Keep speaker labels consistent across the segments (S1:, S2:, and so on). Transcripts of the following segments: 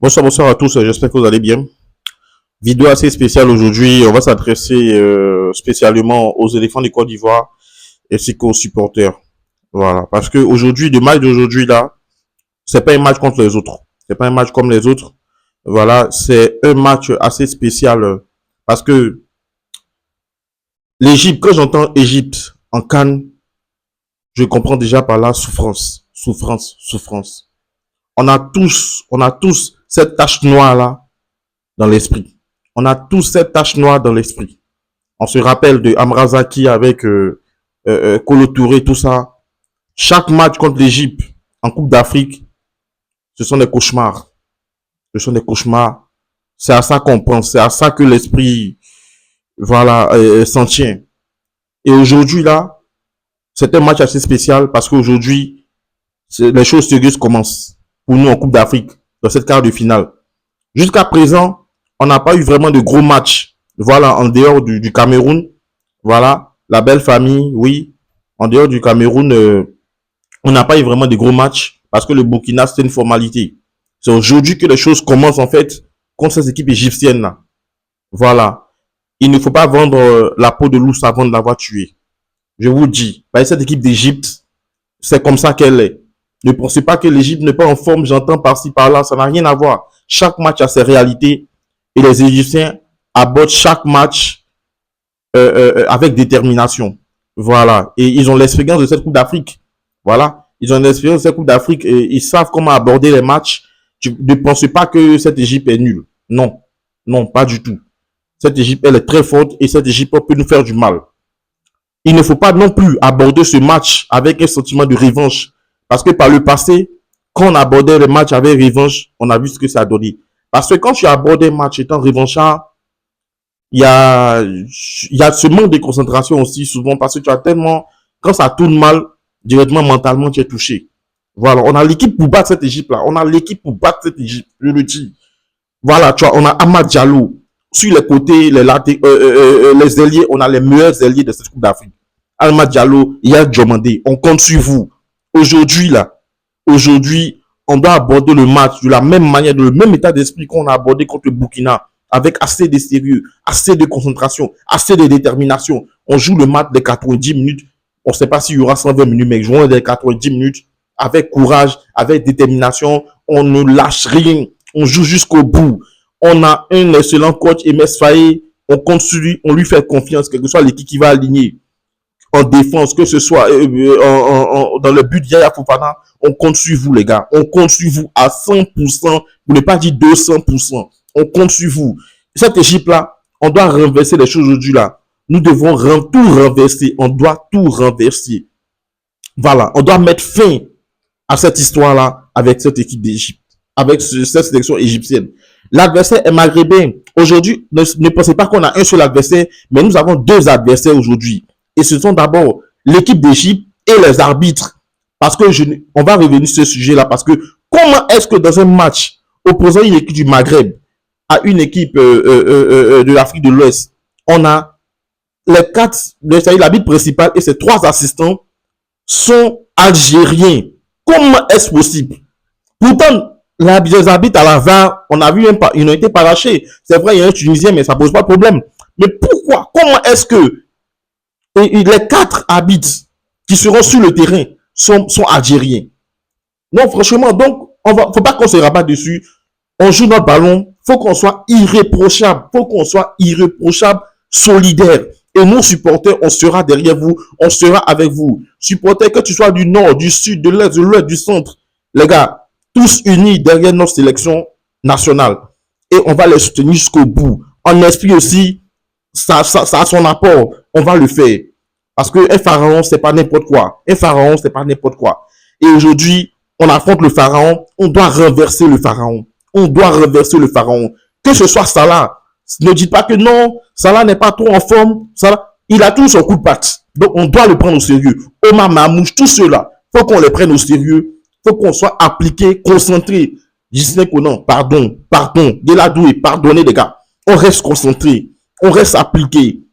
S1: Bonsoir, bonsoir à tous, j'espère que vous allez bien. Vidéo assez spéciale aujourd'hui, on va s'adresser spécialement aux éléphants de Côte d'Ivoire ainsi qu'aux supporters. Voilà, parce que aujourd'hui, le match d'aujourd'hui là, c'est pas un match contre les autres. C'est pas un match comme les autres. Voilà, c'est un match assez spécial parce que l'Égypte, quand j'entends Égypte en CAN, je comprends déjà par là souffrance, souffrance, souffrance. On a tous cette tache noire là dans l'esprit. On a tous cette tache noire dans l'esprit. On se rappelle de Amrazaki avec Kolo Touré, tout ça. Chaque match contre l'Égypte en Coupe d'Afrique, ce sont des cauchemars. Ce sont des cauchemars. C'est à ça qu'on pense. C'est à ça que l'esprit, voilà, s'en tient. Et aujourd'hui, là, c'est un match assez spécial parce qu'aujourd'hui, les choses sérieuses commencent pour nous en Coupe d'Afrique, dans cette quart de finale. Jusqu'à présent, on n'a pas eu vraiment de gros matchs. Voilà, en dehors du Cameroun. Voilà, la belle famille, oui. En dehors du Cameroun, on n'a pas eu vraiment de gros matchs parce que le Burkina, c'est une formalité. C'est aujourd'hui que les choses commencent en fait contre ces équipes égyptiennes là. Voilà. Il ne faut pas vendre la peau de l'ours avant de l'avoir tué. Je vous dis, cette équipe d'Égypte, c'est comme ça qu'elle est. Ne pensez pas que l'Égypte n'est pas en forme, j'entends par-ci, par-là, ça n'a rien à voir. Chaque match a ses réalités et les Égyptiens abordent chaque match avec détermination. Voilà. Et ils ont l'expérience de cette Coupe d'Afrique. Voilà. Ils ont l'expérience de cette Coupe d'Afrique et ils savent comment aborder les matchs. Ne pensez pas que cette Égypte est nulle. Non. Non, pas du tout. Cette Égypte, elle est très forte et cette Égypte peut nous faire du mal. Il ne faut pas non plus aborder ce match avec un sentiment de revanche. Parce que par le passé, quand on abordait le match avec revanche, on a vu ce que ça a donné. Parce que quand tu abordes un match étant revanchard, il y a ce manque de concentration aussi souvent parce que tu as tellement, quand ça tourne mal, directement mentalement tu es touché. Voilà, on a l'équipe pour battre cette Égypte là. On a l'équipe pour battre cette Égypte, je le dis. Voilà, tu vois, on a Amad Diallo. Sur les côtés, les ailiers, on a les meilleurs ailiers de cette Coupe d'Afrique. Amad Diallo, Yaya Diomandé, on compte sur vous. Aujourd'hui là, aujourd'hui, on doit aborder le match de la même manière, de le même état d'esprit qu'on a abordé contre le Burkina, avec assez de sérieux, assez de concentration, assez de détermination. On joue le match des 90 minutes. On ne sait pas s'il y aura 120 minutes, mais jouons des 90 minutes avec courage, avec détermination. On ne lâche rien. On joue jusqu'au bout. On a un excellent coach, Emes Faye. On compte sur lui, on lui fait confiance, quelle que soit l'équipe qui va aligner. En défense, que ce soit dans le but de Yaya Fofana, on compte sur vous, les gars. On compte sur vous à 100%, pour ne pas dire 200%. On compte sur vous. Cette Égypte-là, on doit renverser les choses aujourd'hui là. Nous devons tout renverser. On doit tout renverser. Voilà, on doit mettre fin à cette histoire-là avec cette équipe d'Égypte, avec cette sélection égyptienne. L'adversaire est maghrébin. Aujourd'hui, ne pensez pas qu'on a un seul adversaire, mais nous avons deux adversaires aujourd'hui. Et ce sont d'abord l'équipe d'Égypte et les arbitres. Parce que on va revenir sur ce sujet-là. Parce que comment est-ce que dans un match opposant une équipe du Maghreb à une équipe de l'Afrique de l'Ouest, on a les quatre, l'arbitre principal et ses trois assistants sont algériens. Comment est-ce possible? Pourtant, les arbitres à la VAR, on a vu, ils ont été parachés. C'est vrai, il y a un Tunisien, mais ça pose pas de problème. Mais pourquoi? Comment est-ce que les quatre arbitres qui seront sur le terrain sont algériens? Non, franchement, donc, faut pas qu'on se rabatte dessus. On joue notre ballon. Faut qu'on soit irréprochable. Faut qu'on soit irréprochable, solidaire. Et nous, supporters, on sera derrière vous. On sera avec vous. Supporters, que tu sois du nord, du sud, de l'est, de l'ouest, du centre. Les gars, tous unis derrière notre sélection nationale. Et on va les soutenir jusqu'au bout. En esprit aussi, ça a son apport. On va le faire. Parce que un pharaon, c'est pas n'importe quoi. Un pharaon, c'est pas n'importe quoi. Et aujourd'hui, on affronte le pharaon. On doit renverser le pharaon. On doit renverser le pharaon. Que ce soit Salah. Ne dites pas que non, Salah n'est pas trop en forme. Salah, il a tout son coup de patte. Donc, on doit le prendre au sérieux. Omar Mamouche, tout cela, faut qu'on les prenne au sérieux. Faut qu'on soit appliqué, concentré. Gisèle Conan, pardon. Deladoué, pardonnez les gars. On reste concentré. On reste appliqué.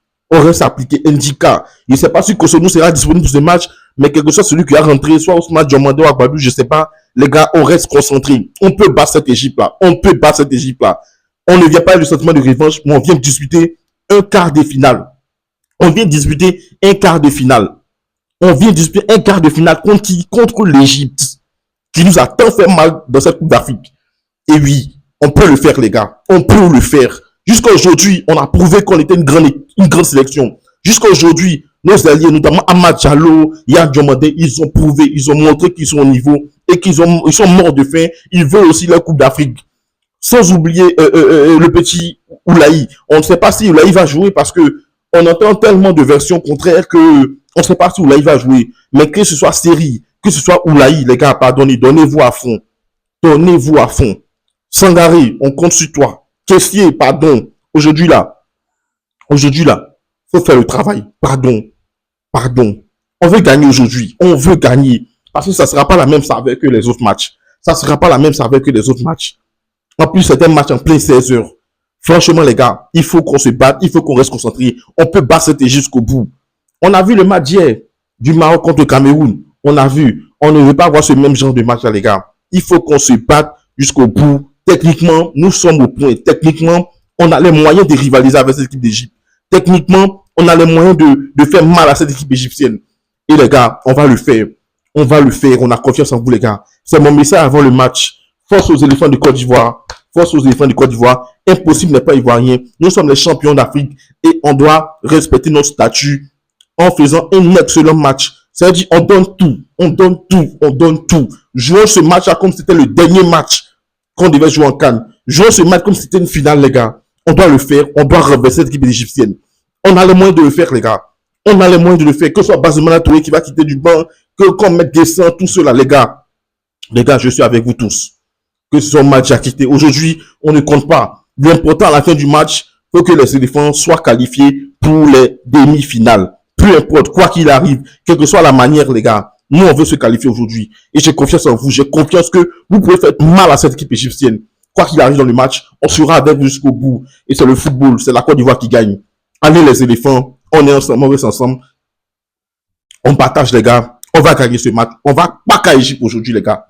S1: Indica. Je ne sais pas si Kosonou sera disponible pour ce match, mais quel que soit celui qui a rentré, soit Ousmane Diomando ou Agbadou, je ne sais pas. les gars, on reste concentré. On peut battre cette Égypte-là. On peut battre cette Égypte-là. On ne vient pas avec le sentiment de revanche, mais on vient disputer un quart de finale. On vient disputer un quart de finale. On vient disputer un quart de finale contre qui? Contre l'Égypte, qui nous a tant fait mal dans cette Coupe d'Afrique. Et oui, on peut le faire, les gars. On peut le faire. Jusqu'à aujourd'hui, on a prouvé qu'on était une grande sélection. Jusqu'à aujourd'hui, nos alliés, notamment Amad Diallo, Yann Diomandé, ils ont prouvé, ils ont montré qu'ils sont au niveau et ils sont morts de faim. Ils veulent aussi la Coupe d'Afrique. Sans oublier le petit Oulaï. On ne sait pas si Oulaï va jouer parce que on entend tellement de versions contraires que on ne sait pas si Oulaï va jouer. Mais que ce soit Série, que ce soit Oulaï, les gars, pardonnez, donnez-vous à fond. Donnez-vous à fond. Sangaré, on compte sur toi. Caissier, pardon. Aujourd'hui là, faut faire le travail. Pardon. On veut gagner aujourd'hui. On veut gagner. Parce que ça ne sera pas la même saveur que les autres matchs. Ça ne sera pas la même saveur que les autres matchs. En plus, c'est un match en plein 16 heures. Franchement, les gars, il faut qu'on se batte, il faut qu'on reste concentré. On peut battre cette Égypte jusqu'au bout. On a vu le match hier du Maroc contre le Cameroun. On a vu. On ne veut pas avoir ce même genre de match là, les gars. Il faut qu'on se batte jusqu'au bout. Techniquement, nous sommes au point. Techniquement, on a les moyens de rivaliser avec cette équipe d'Égypte. Techniquement, on a les moyens de faire mal à cette équipe égyptienne. Et les gars, on va le faire. On va le faire. On a confiance en vous, les gars. C'est mon message avant le match. Force aux éléphants de Côte d'Ivoire. Force aux éléphants de Côte d'Ivoire. Impossible n'est pas ivoirien. Nous sommes les champions d'Afrique et on doit respecter notre statut en faisant un excellent match. C'est-à-dire, on donne tout. On donne tout. On donne tout. Jouons ce match-là comme si c'était le dernier match qu'on devait jouer en CAN. Jouons ce match comme si c'était une finale, les gars. On doit le faire. On doit renverser cette équipe égyptienne. On a les moyens de le faire, les gars. On a les moyens de le faire. Que ce soit Bazemana Touré qui va quitter du banc, qu'on mette Descend, tout cela, les gars. Les gars, je suis avec vous tous. Que ce soit un match à quitter. Aujourd'hui, on ne compte pas. L'important à la fin du match, faut que les éléphants soient qualifiés pour les demi-finales. Peu importe, quoi qu'il arrive, quelle que soit la manière, les gars. Nous, on veut se qualifier aujourd'hui. Et j'ai confiance en vous. J'ai confiance que vous pouvez faire mal à cette équipe égyptienne. Quoi qu'il arrive dans le match, on sera avec vous jusqu'au bout. Et c'est le football. C'est la Côte d'Ivoire qui gagne. Allez, les éléphants. On est ensemble. On reste ensemble. On partage, les gars. On va gagner ce match. On va pas qu'à Égypte aujourd'hui, les gars.